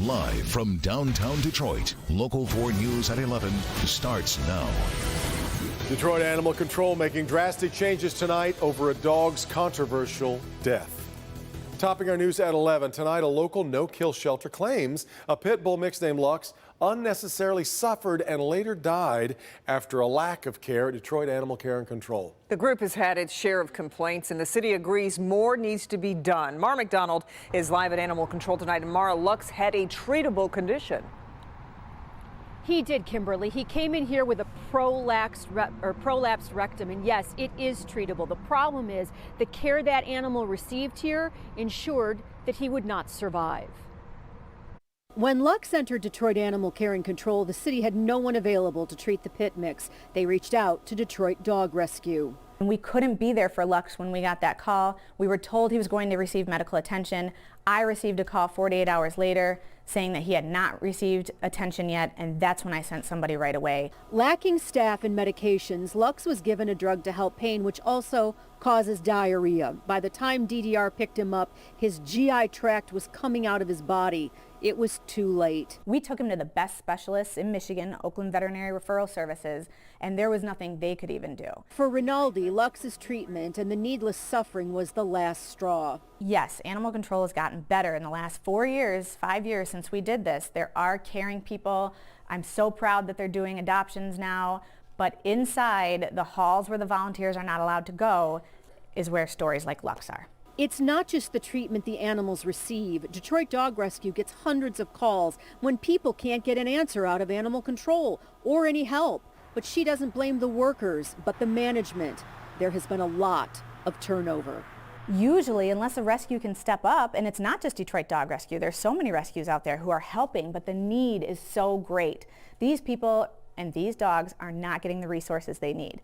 Live from downtown Detroit, Local 4 News at 11 starts now. Detroit Animal Control making drastic changes tonight over a dog's controversial death. Topping our news at 11 tonight, a local no-kill shelter claims a pit bull mix named Lux unnecessarily suffered and later died after a lack of care at Detroit Animal Care and Control. The group has had its share of complaints, and the city agrees more needs to be done. Mara McDonald is live at Animal Control tonight, and Mara, Lux had a treatable condition. He did, Kimberly. He came in here with a prolapsed rectum, and yes, it is treatable. The problem is the care that animal received here ensured that he would not survive. When Lux entered Detroit Animal Care and Control, the city had no one available to treat the pit mix. They reached out to Detroit Dog Rescue. We couldn't be there for Lux when we got that call. We were told he was going to receive medical attention. I received a call 48 hours later saying that he had not received attention yet, and that's when I sent somebody right away. Lacking staff and medications, Lux was given a drug to help pain, which also causes diarrhea. By the time DDR picked him up, his GI tract was coming out of his body. It was too late. We took him to the best specialists in Michigan, Oakland Veterinary Referral Services, and there was nothing they could even do. For Rinaldi, Lux's treatment and the needless suffering was the last straw. Yes, animal control has gotten better in the last 5 years since we did this. There are caring people. I'm so proud that they're doing adoptions now, but inside the halls where the volunteers are not allowed to go is where stories like Lux are. It's not just the treatment the animals receive. Detroit Dog Rescue gets hundreds of calls when people can't get an answer out of animal control or any help. But she doesn't blame the workers, but the management. There has been a lot of turnover. Usually, unless a rescue can step up, and it's not just Detroit Dog Rescue, there's so many rescues out there who are helping, but the need is so great. These people and these dogs are not getting the resources they need.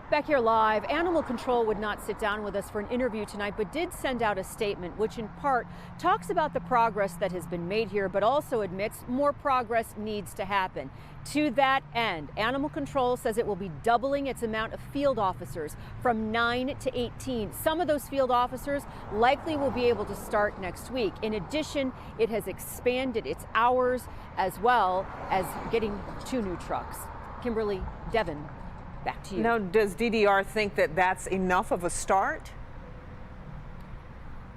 Back here live, Animal Control would not sit down with us for an interview tonight, but did send out a statement which in part talks about the progress that has been made here, but also admits more progress needs to happen. To that end, Animal Control says it will be doubling its amount of field officers from 9 to 18. Some of those field officers likely will be able to start next week. In addition, it has expanded its hours as well as getting 2 new trucks. Kimberly, Devin, back to you. Now, does DDR think that that's enough of a start?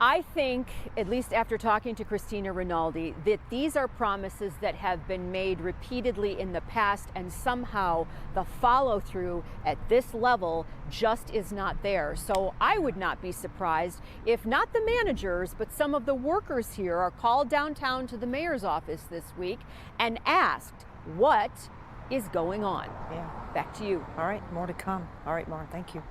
I think, at least after talking to Christina Rinaldi, that these are promises that have been made repeatedly in the past, and somehow the follow-through at this level just is not there. So I would not be surprised if not the managers, but some of the workers here are called downtown to the mayor's office this week and asked what is going on. Yeah. Back to you. All right, more to come. All right, Mara, thank you.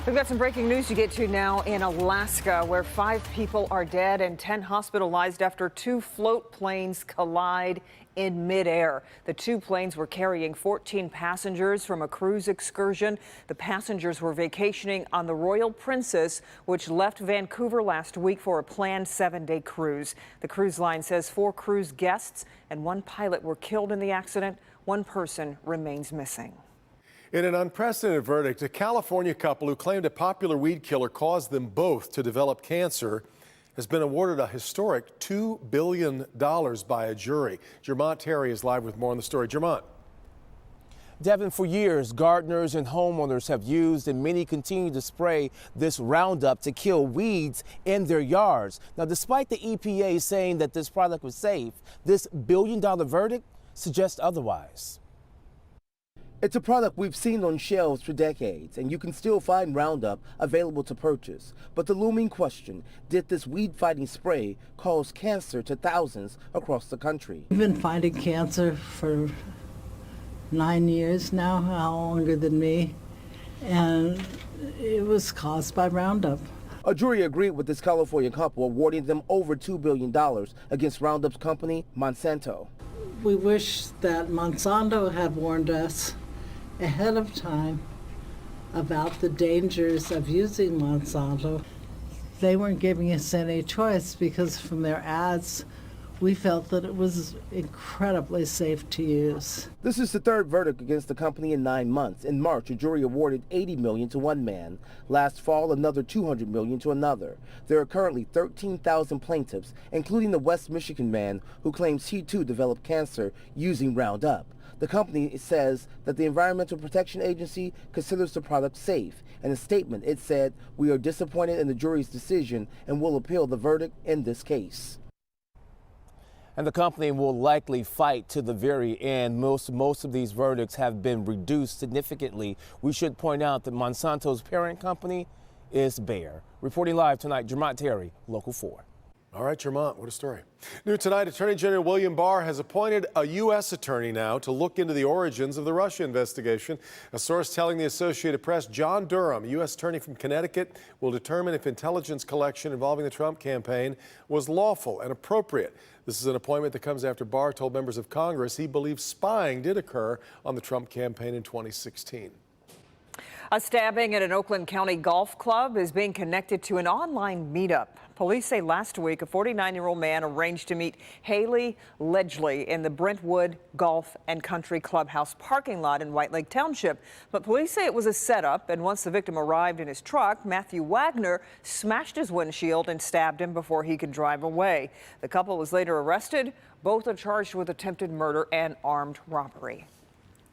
We've got some breaking news to get to now in Alaska, where 5 people are dead and 10 hospitalized after 2 float planes collide in midair. The 2 planes were carrying 14 passengers from a cruise excursion. The passengers were vacationing on the Royal Princess, which left Vancouver last week for a planned 7-day cruise. The cruise line says 4 cruise guests and 1 pilot were killed in the accident. 1 person remains missing. In an unprecedented verdict, a California couple who claimed a popular weed killer caused them both to develop cancer has been awarded a historic $2 billion by a jury. Jermont Terry is live with more on the story. Jermont. Devin, for years, gardeners and homeowners have used and many continue to spray this Roundup to kill weeds in their yards. Now, despite the EPA saying that this product was safe, this billion-dollar verdict suggests otherwise. It's a product we've seen on shelves for decades, and you can still find Roundup available to purchase. But the looming question, did this weed-fighting spray cause cancer to thousands across the country? We've been fighting cancer for 9 years now, longer than me, and it was caused by Roundup. A jury agreed with this California couple, awarding them over $2 billion against Roundup's company, Monsanto. We wish that Monsanto had warned us ahead of time about the dangers of using Monsanto. They weren't giving us any choice because from their ads we felt that it was incredibly safe to use. This is the third verdict against the company in 9 months. In March, a jury awarded $80 million to one man. Last fall, another $200 million to another. There are currently 13,000 plaintiffs, including the West Michigan man who claims he too developed cancer using Roundup. The company says that the Environmental Protection Agency considers the product safe. In a statement, it said, "We are disappointed in the jury's decision and will appeal the verdict in this case." And the company will likely fight to the very end. Most of these verdicts have been reduced significantly. We should point out that Monsanto's parent company is Bayer. Reporting live tonight, Jermont Terry, Local 4. All right, Jermont, what a story. New tonight, Attorney General William Barr has appointed a U.S. attorney now to look into the origins of the Russia investigation. A source telling the Associated Press John Durham, a U.S. attorney from Connecticut, will determine if intelligence collection involving the Trump campaign was lawful and appropriate. This is an appointment that comes after Barr told members of Congress he believes spying did occur on the Trump campaign in 2016. A stabbing at an Oakland County golf club is being connected to an online meetup. Police say last week a 49-year-old man arranged to meet Haley Ledgely in the Brentwood Golf and Country Clubhouse parking lot in White Lake Township. But police say it was a setup, and once the victim arrived in his truck, Matthew Wagner smashed his windshield and stabbed him before he could drive away. The couple was later arrested. Both are charged with attempted murder and armed robbery.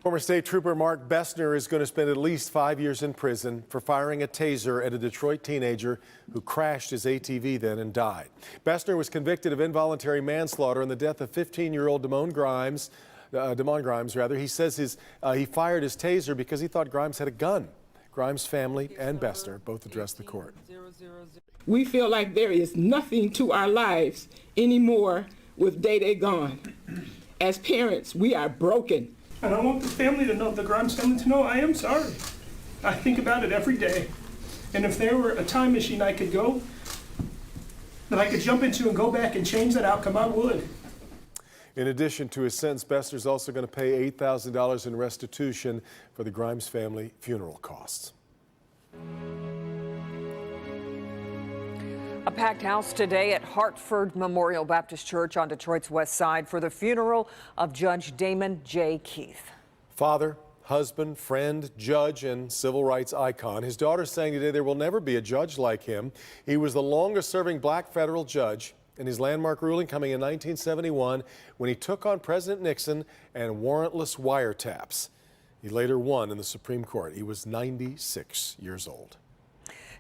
Former State Trooper Mark Bessner is going to spend at least 5 years in prison for firing a taser at a Detroit teenager who crashed his ATV then and died. Bessner was convicted of involuntary manslaughter in the death of 15-year-old Damon Grimes. He says he fired his taser because he thought Grimes had a gun. Grimes' family and Bessner both addressed the court. We feel like there is nothing to our lives anymore with Day gone. As parents, we are broken. And I want the family to know, the Grimes family to know, I am sorry. I think about it every day. And if there were a time machine I could go, that I could jump into and go back and change that outcome, I would. In addition to his sentence, Bessner's also going to pay $8,000 in restitution for the Grimes family funeral costs. A packed house today at Hartford Memorial Baptist Church on Detroit's west side for the funeral of Judge Damon J. Keith. Father, husband, friend, judge, and civil rights icon. His daughter saying today there will never be a judge like him. He was the longest-serving black federal judge, in his landmark ruling coming in 1971 when he took on President Nixon and warrantless wiretaps. He later won in the Supreme Court. He was 96 years old.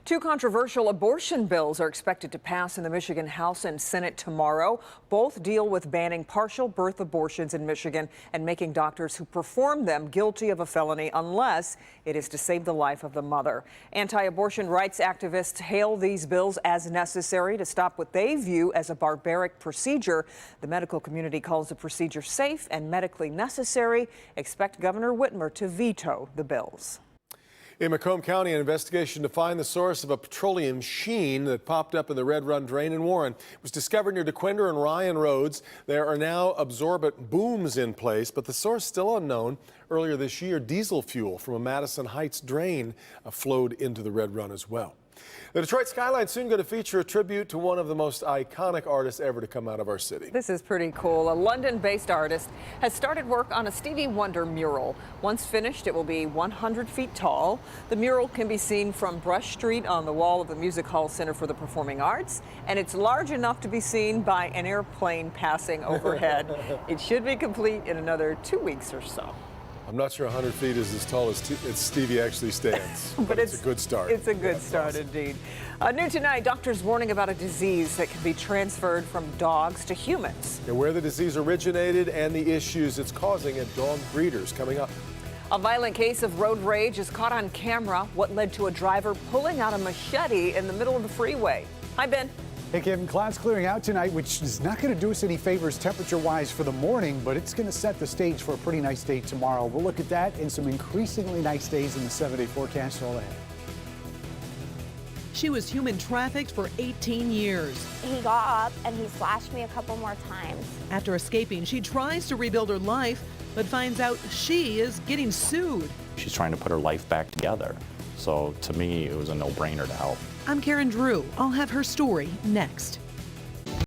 Two controversial abortion bills are expected to pass in the Michigan House and Senate tomorrow. Both deal with banning partial birth abortions in Michigan and making doctors who perform them guilty of a felony unless it is to save the life of the mother. Anti-abortion rights activists hail these bills as necessary to stop what they view as a barbaric procedure. The medical community calls the procedure safe and medically necessary. Expect Governor Whitmer to veto the bills. In Macomb County, an investigation to find the source of a petroleum sheen that popped up in the Red Run drain in Warren was discovered near DeQuinder and Ryan Roads. There are now absorbent booms in place, but the source still unknown. Earlier this year, diesel fuel from a Madison Heights drain flowed into the Red Run as well. The Detroit skyline soon going to feature a tribute to one of the most iconic artists ever to come out of our city. This is pretty cool. A London-based artist has started work on a Stevie Wonder mural. Once finished, it will be 100 feet tall. The mural can be seen from Brush Street on the wall of the Music Hall Center for the Performing Arts, and it's large enough to be seen by an airplane passing overhead. It should be complete in another 2 weeks or so. I'm not sure 100 feet is as tall as Stevie actually stands, but it's a good start. It's a good start indeed. New tonight, doctors warning about a disease that can be transferred from dogs to humans. And where the disease originated and the issues it's causing at dog breeders coming up. A violent case of road rage is caught on camera. What led to a driver pulling out a machete in the middle of the freeway? Hi, Ben. Hey, Kevin, clouds clearing out tonight, which is not going to do us any favors temperature-wise for the morning, but it's going to set the stage for a pretty nice day tomorrow. We'll look at that and some increasingly nice days in the 7-day forecast all ahead. She was human trafficked for 18 years. He got up and he slashed me a couple more times. After escaping, she tries to rebuild her life, but finds out she is getting sued. She's trying to put her life back together. So to me, it was a no-brainer to help. I'm Karen Drew. I'll have her story next.